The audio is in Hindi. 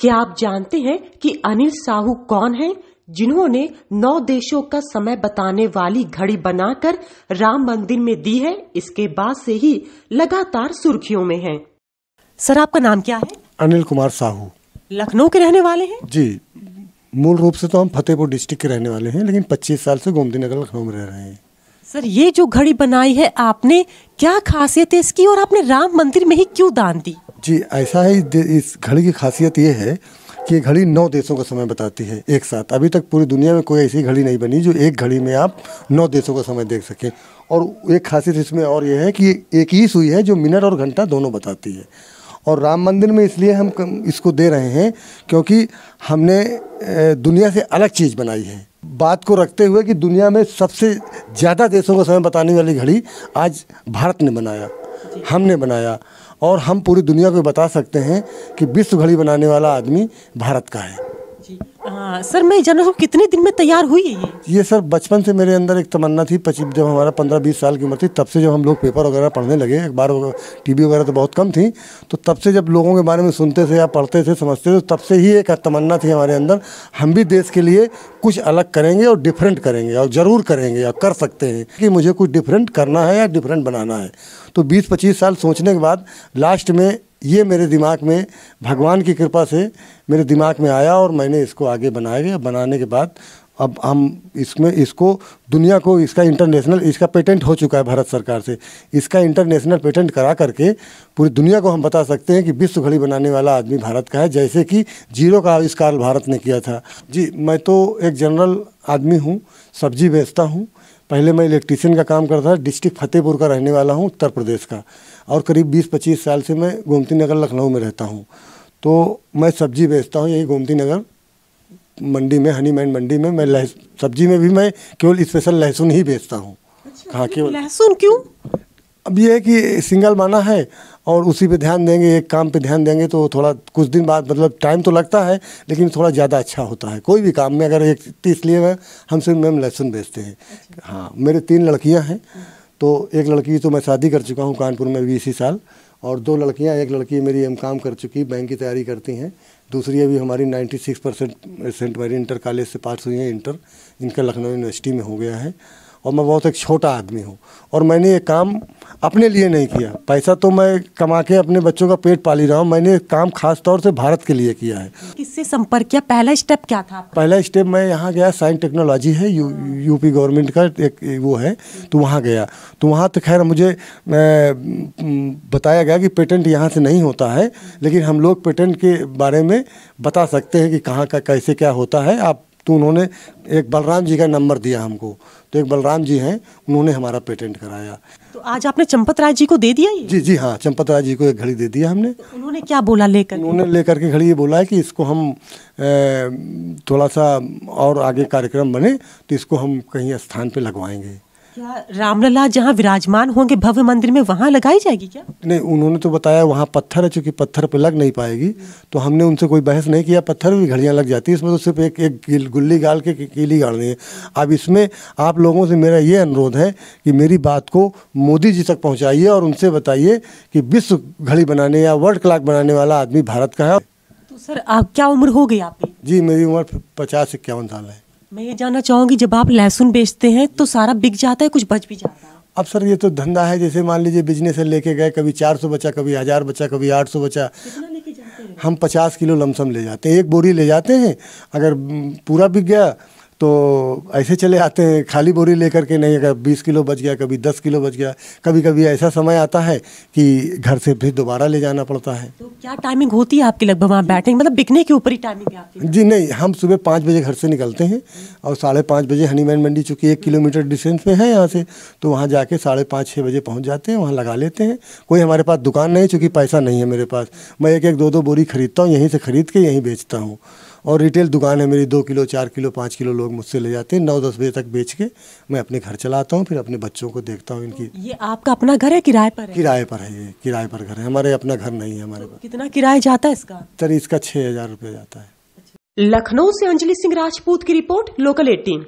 क्या आप जानते हैं कि अनिल साहू कौन हैं, जिन्होंने 9 देशों का समय बताने वाली घड़ी बनाकर राम मंदिर में दी है। इसके बाद से ही लगातार सुर्खियों में हैं। सर, आपका नाम क्या है? अनिल कुमार साहू। लखनऊ के रहने वाले हैं? जी, मूल रूप से तो हम फतेहपुर डिस्ट्रिक्ट के रहने वाले हैं, लेकिन 25 साल से गोमती नगर लखनऊ में रह रहे हैं। सर, ये जो घड़ी बनाई है आपने, क्या खासियत है इसकी और आपने राम मंदिर में ही क्यों दान दी? जी, ऐसा है, इस घड़ी की खासियत ये है कि ये घड़ी 9 देशों का समय बताती है एक साथ। अभी तक पूरी दुनिया में कोई ऐसी घड़ी नहीं बनी जो एक घड़ी में आप 9 देशों का समय देख सकें। और एक खासियत इसमें और ये है कि एक ही सुई है जो मिनट और घंटा दोनों बताती है। और राम मंदिर में इसलिए हम इसको दे रहे हैं क्योंकि हमने दुनिया से अलग चीज़ बनाई है, बात को रखते हुए कि दुनिया में सबसे ज़्यादा देशों का समय बताने वाली घड़ी आज भारत ने बनाया, हमने बनाया। और हम पूरी दुनिया को बता सकते हैं कि विश्व घड़ी बनाने वाला आदमी भारत का है। जी सर, मैं जानना हूँ कितने दिन में तैयार हुई है ये सर बचपन से मेरे अंदर एक तमन्ना थी। जब हमारा 15-20 साल की उम्र थी, तब से जब हम लोग पेपर वगैरह पढ़ने लगे, अखबार टीवी वगैरह तो बहुत कम थी, तो तब से जब लोगों के बारे में सुनते थे या पढ़ते थे, समझते थे, तो तब से ही एक तमन्ना थी हमारे अंदर, हम भी देश के लिए कुछ अलग करेंगे और डिफरेंट करेंगे, और ज़रूर करेंगे, और कर सकते हैं कि मुझे कुछ डिफरेंट करना है या डिफरेंट बनाना है। तो 20-25 साल सोचने के बाद लास्ट में ये मेरे दिमाग में, भगवान की कृपा से मेरे दिमाग में आया और मैंने इसको आगे बनाया। बनाने के बाद अब हम इसको दुनिया को, इसका इंटरनेशनल, इसका पेटेंट हो चुका है भारत सरकार से, इसका इंटरनेशनल पेटेंट करा करके पूरी दुनिया को हम बता सकते हैं कि विश्व घड़ी बनाने वाला आदमी भारत का है, जैसे कि जीरो का आविष्कार भारत ने किया था। जी, मैं तो एक जनरल आदमी हूँ, सब्जी बेचता हूँ। पहले मैं इलेक्ट्रीशियन का काम करता था। डिस्ट्रिक्ट फतेहपुर का रहने वाला हूँ, उत्तर प्रदेश का, और करीब 20-25 साल से मैं गोमती नगर लखनऊ में रहता हूँ। तो मैं सब्जी बेचता हूँ यही गोमती नगर मंडी में, हनीमैन मंडी में। मैं सब्जी में भी मैं केवल स्पेशल लहसुन ही बेचता हूँ। हाँ, केवल लहसुन। क्यों? अब ये है कि सिंगल माना है और उसी पे ध्यान देंगे, एक काम पे ध्यान देंगे तो थोड़ा कुछ दिन बाद, मतलब टाइम तो लगता है लेकिन थोड़ा ज़्यादा अच्छा होता है कोई भी काम में। अगर इसलिए हम सिर्फ मैम लहसुन बेचते हैं। हाँ, मेरे 3 लड़कियां हैं। तो एक लड़की तो मैं शादी कर चुका हूँ कानपुर में 20 साल, और 2 लड़कियाँ, एक लड़की मेरी M.Com कर चुकी, बैंक की तैयारी करती हैं। दूसरी अभी हमारी 96% मेरी इंटर कॉलेज से पास हुई है, इंटर इनका लखनऊ यूनिवर्सिटी में हो गया है। और मैं बहुत एक छोटा आदमी हूँ, और मैंने ये काम अपने लिए नहीं किया। पैसा तो मैं कमा के अपने बच्चों का पेट पाली रहा हूँ, मैंने काम खास तौर से भारत के लिए किया है। किससे संपर्क किया? पहला स्टेप क्या था? पहला स्टेप मैं यहाँ गया, साइंस टेक्नोलॉजी है, यूपी गवर्नमेंट का एक वो है, तो वहाँ गया। तो वहाँ तो खैर मुझे बताया गया कि पेटेंट यहाँ से नहीं होता है, लेकिन हम लोग पेटेंट के बारे में बता सकते हैं कि कहाँ का कैसे क्या होता है आप। तो उन्होंने एक बलराम जी का नंबर दिया हमको, तो एक बलराम जी हैं, उन्होंने हमारा पेटेंट कराया। तो आज आपने चंपत राय जी को दे दिया ये? जी हाँ, चंपत राय जी को एक घड़ी दे दिया हमने। तो उन्होंने क्या बोला लेकर? उन्होंने लेकर के घड़ी ये बोला है कि इसको हम थोड़ा सा और आगे कार्यक्रम बने तो इसको हम कहीं स्थान पे लगवाएंगे। क्या रामलला जहाँ विराजमान होंगे भव्य मंदिर में, वहाँ लगाई जाएगी क्या? नहीं, उन्होंने तो बताया वहाँ पत्थर है, चूँकि पत्थर पे लग नहीं पाएगी। तो हमने उनसे कोई बहस नहीं किया, पत्थर भी घड़ियाँ लग जाती है, इसमें तो सिर्फ एक गुल्ली गाल के कीली गाड़नी है। अब इसमें आप लोगों से मेरा ये अनुरोध है कि मेरी बात को मोदी जी तक पहुँचाइए और उनसे बताइए कि विश्व घड़ी बनाने या वर्ल्ड क्लॉक बनाने वाला आदमी भारत का है। तो सर, आप क्या उम्र हो गई आपकी? जी, मेरी उम्र 50-51 साल है। मैं ये जानना चाहूँगी, जब आप लहसुन बेचते हैं तो सारा बिक जाता है, कुछ बच भी जाता है? अब सर ये तो धंधा है, जैसे मान लीजिए बिजनेस है, लेके गए, कभी 400 बचा, कभी 1000 बचा, कभी 800 बचा। कितना लेके जाते हैं? हम 50 किलो लमसम ले जाते हैं, 1 बोरी ले जाते हैं। अगर पूरा बिक गया तो ऐसे चले आते हैं, खाली बोरी लेकर के नहीं। अगर 20 किलो बच गया, कभी 10 किलो बच गया, कभी कभी ऐसा समय आता है कि घर से फिर दोबारा ले जाना पड़ता है। तो क्या टाइमिंग होती है आपकी लगभग वहाँ बैठने, मतलब बिकने के ऊपर ही टाइमिंग है आपकी? जी नहीं, हम सुबह 5 बजे घर से निकलते हैं और 5:30 बजे हनीमैन मंडी, चूँकि 1 किलोमीटर डिस्टेंस पे है यहाँ से, तो वहाँ जाके 5:30-6 बजे पहुँच जाते हैं, वहाँ लगा लेते हैं। कोई हमारे पास दुकान नहीं, चूँकि पैसा नहीं है मेरे पास। मैं 1-1, 2-2 बोरी खरीदता हूँ, यहीं से खरीद के यहीं बेचता हूँ। और रिटेल दुकान है मेरी, 2 किलो, 4 किलो, 5 किलो लोग मुझसे ले जाते हैं। 9-10 बजे तक बेच के मैं अपने घर चला आता हूँ, फिर अपने बच्चों को देखता हूँ इनकी। ये आपका अपना घर है, किराए पर है? किराए पर है, ये किराए पर घर है, हमारे अपना घर नहीं है हमारे पास। कितना किराया जाता है इसका? सर इसका 6000 रुपये जाता है। लखनऊ से अंजलि सिंह राजपूत की रिपोर्ट, लोकल 18।